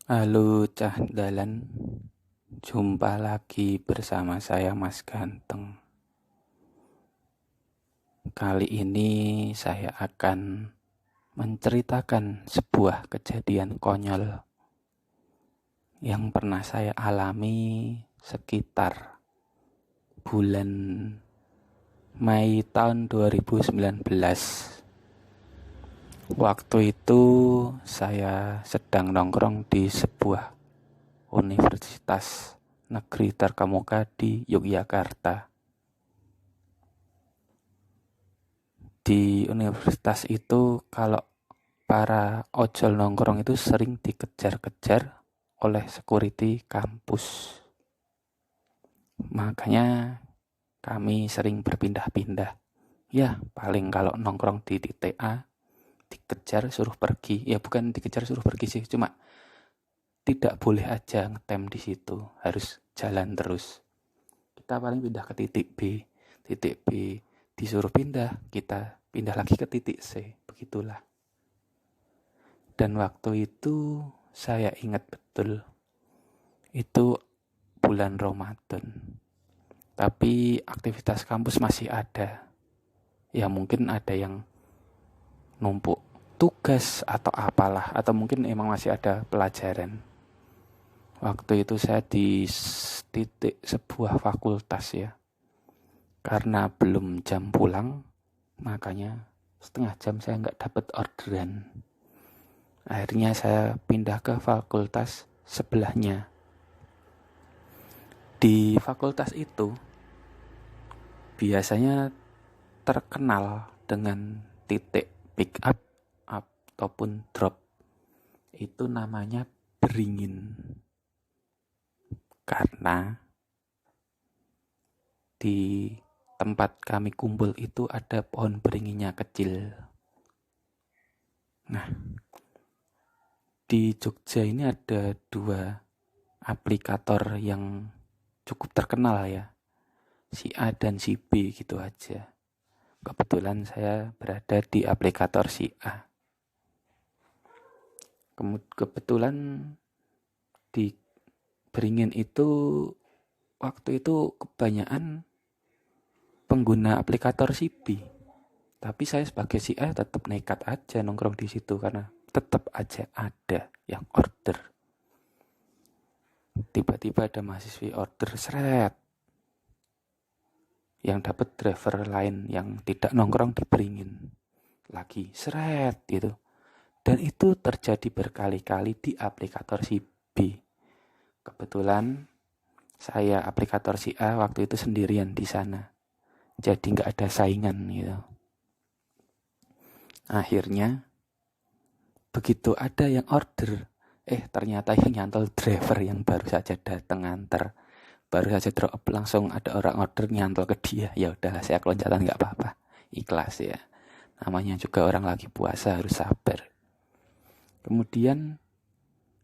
Halo Cah Dalan, jumpa lagi bersama saya Mas Ganteng. Kali ini saya akan menceritakan sebuah kejadian konyol yang pernah saya alami sekitar bulan Mei tahun 2019. Waktu itu saya sedang nongkrong di sebuah universitas negeri terkemuka di Yogyakarta. Di universitas itu kalau para ojol nongkrong itu sering dikejar-kejar oleh security kampus. Makanya kami sering berpindah-pindah. Ya, paling kalau nongkrong di titik A, dikejar suruh pergi. Ya bukan dikejar suruh pergi sih, cuma tidak boleh aja ngetem di situ, harus jalan terus. Kita paling pindah ke titik B disuruh pindah, kita pindah lagi ke titik C, begitulah. Dan waktu itu saya ingat betul, itu bulan Ramadan. Tapi aktivitas kampus masih ada. Ya mungkin ada yang numpuk tugas atau apalah, atau mungkin emang masih ada pelajaran. Waktu itu saya di titik sebuah fakultas ya. Karena belum jam pulang, makanya setengah jam saya nggak dapat orderan. Akhirnya saya pindah ke fakultas sebelahnya. Di fakultas itu biasanya terkenal dengan titik pick up ataupun drop. Itu namanya beringin. Karena di tempat kami kumpul itu ada pohon beringinnya kecil. Nah, di Jogja ini ada dua aplikator yang cukup terkenal ya, si A dan si B gitu aja. Kebetulan saya berada di aplikator si A. Kebetulan di Beringin itu waktu itu kebanyakan pengguna aplikator si B. Tapi saya sebagai si A tetap nekat aja nongkrong di situ karena tetap aja ada yang order. Tiba-tiba ada mahasiswi order seret. Yang dapat driver lain yang tidak nongkrong di Beringin. Lagi seret gitu. Dan itu terjadi berkali-kali di aplikator si B. Kebetulan saya aplikator si A waktu itu sendirian di sana. Jadi nggak ada saingan gitu. Akhirnya begitu ada yang order, ternyata yang nyantol driver yang baru saja datang nganter. Baru saja drop langsung ada orang order nyantol ke dia. Ya udahlah saya keloncatan nggak apa-apa. Ikhlas ya. Namanya juga orang lagi puasa harus sabar. Kemudian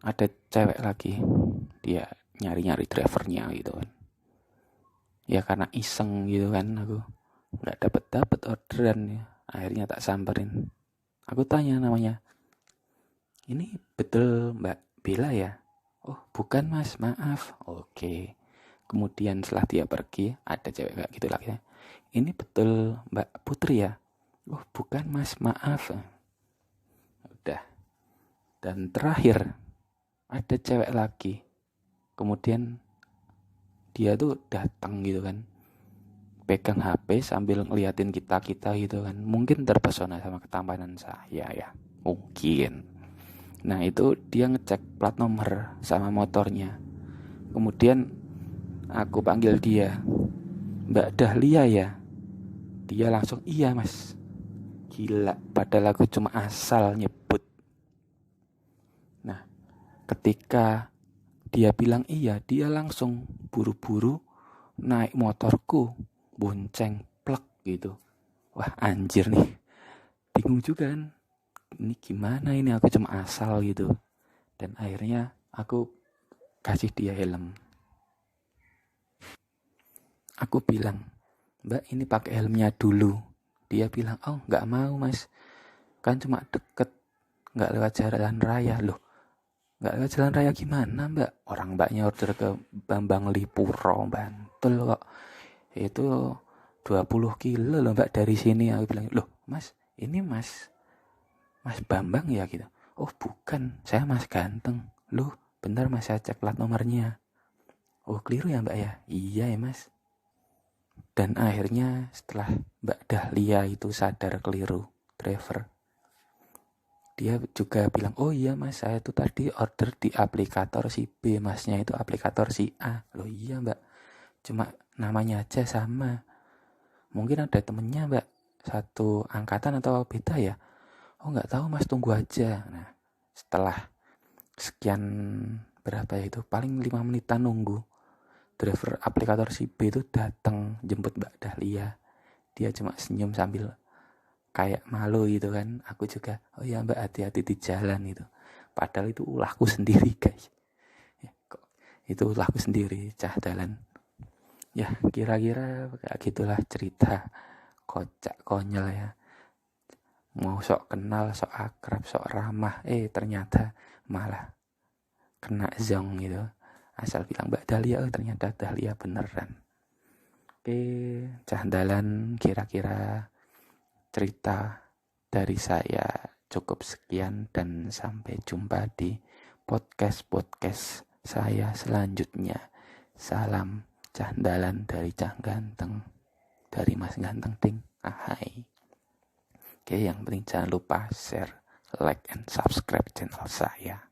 ada cewek lagi. Dia nyari-nyari drivernya gitu kan. Ya karena iseng gitu kan aku. Nggak dapet orderan ya. Akhirnya tak samperin. Aku tanya namanya. Ini betul Mbak Bella ya? Oh bukan mas, maaf. Oke. Kemudian setelah dia pergi, ada cewek kayak gitu lagi. Ini betul Mbak Putri ya? Oh bukan mas, maaf. Udah. Dan terakhir, ada cewek lagi. Kemudian dia tuh datang gitu kan. Pegang HP sambil ngeliatin kita-kita gitu kan. Mungkin terpesona sama ketampanan saya ya. Mungkin. Nah itu dia ngecek plat nomor sama motornya. Kemudian aku panggil dia, Mbak Dahlia ya? Dia langsung, iya mas. Gila, padahal aku cuma asal nyebut. Nah, ketika dia bilang iya, dia langsung buru-buru naik motorku, bonceng, plek gitu. Wah anjir nih, bingung juga kan. Ini gimana ini, aku cuma asal gitu. Dan akhirnya aku kasih dia helm. Aku bilang, Mbak ini pakai helmnya dulu. Dia bilang, oh nggak mau mas, kan cuma deket, nggak lewat jalan raya. Loh Nggak lewat jalan raya gimana mbak? Orang mbaknya order ke Bambang Lipuro, Bantul kok. Itu 20 kilo loh mbak dari sini. Aku bilang, loh mas, ini mas Bambang ya gitu. Oh bukan, saya Mas Ganteng. Loh bentar mas, saya cek plat nomornya. Oh keliru ya mbak ya? Iya ya mas. Dan akhirnya setelah Mbak Dahlia itu sadar keliru driver, dia juga bilang, oh iya mas, saya tuh tadi order di aplikator si B, masnya itu aplikator si A. Loh iya mbak, cuma namanya aja sama. Mungkin ada temennya mbak, satu angkatan atau beda ya. Oh nggak tahu mas, tunggu aja. Nah setelah sekian berapa ya itu, paling 5 menitan nunggu, driver aplikator si B itu datang jemput Mbak Dahlia. Dia cuma senyum sambil kayak malu gitu kan. Aku juga, oh ya mbak, hati-hati di jalan itu. Padahal itu ulahku sendiri guys. Ya, kok itu ulahku sendiri, cah dalan. Ya kira-kira kayak gitulah cerita kocak konyol ya. Mau sok kenal, sok akrab, sok ramah, ternyata malah kena zong gitu. Asal bilang Mbak Dahlia, ternyata Dahlia beneran. Oke, cah dalan, kira-kira cerita dari saya cukup sekian, dan sampai jumpa di podcast saya selanjutnya. Salam cah dalan dari cah ganteng, dari Mas Ganteng Ting. Ahai. Oke, yang penting jangan lupa share, like, and subscribe channel saya.